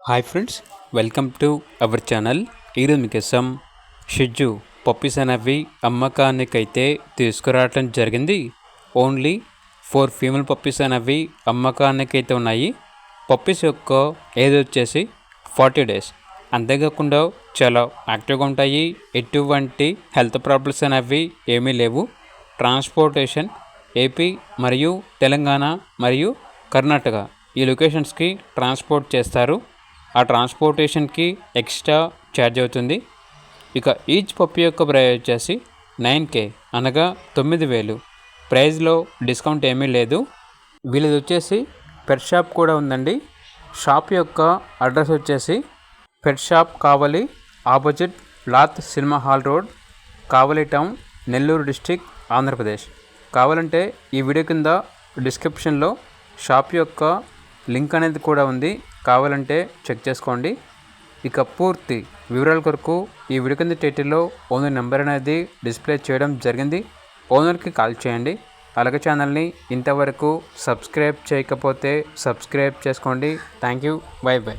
Hi friends, welcome to our channel. ఈరోజు మీకోసం షిజ్జు puppies అనేవి అమ్మకానికైతే తీసుకురావటం జరిగింది. ఓన్లీ 4 ఫీమేల్ పప్పీస్ అనేవి అమ్మకానికైతే ఉన్నాయి. పప్పీస్ యొక్క ఏజ్ వచ్చేసి 40 డేస్. అంతేకాకుండా చాలా యాక్టివ్గా ఉంటాయి. ఎటువంటి హెల్త్ ప్రాబ్లమ్స్ అనేవి ఏమీ లేవు. ట్రాన్స్పోర్టేషన్ ఏపీ మరియు తెలంగాణ మరియు కర్ణాటక ఈ లొకేషన్స్కి ట్రాన్స్పోర్ట్ చేస్తారు. ఆ ట్రాన్స్పోర్టేషన్కి ఎక్స్ట్రా ఛార్జ్ అవుతుంది. ఇక ఈచ్ పప్పీ యొక్క ప్రైస్ వచ్చేసి 9K అనగా 9,000. ప్రైస్లో డిస్కౌంట్ ఏమీ లేదు. వీళ్ళది వచ్చేసి పెట్ షాప్ కూడా ఉందండి. షాప్ యొక్క అడ్రస్ వచ్చేసి పెట్ షాప్ కావలి, ఆపోజిట్ లాత్ సినిమా హాల్ రోడ్, కావలి టౌన్, నెల్లూరు డిస్టిక్, ఆంధ్రప్రదేశ్. కావాలంటే ఈ వీడియో కింద డిస్క్రిప్షన్లో షాప్ యొక్క లింక్ అనేది కూడా ఉంది. కావాలంటే చెక్ చేసుకోండి. ఇక పూర్తి వివరాల కొరకు ఈ వీడియో కింద టైటిల్లో ఓనర్ నెంబర్ అనేది డిస్ప్లే చేయడం జరిగింది. ఓనర్కి కాల్ చేయండి. అలాగే ఛానల్ని ఇంతవరకు సబ్స్క్రైబ్ చేయకపోతే సబ్స్క్రైబ్ చేసుకోండి. Thank you. By by.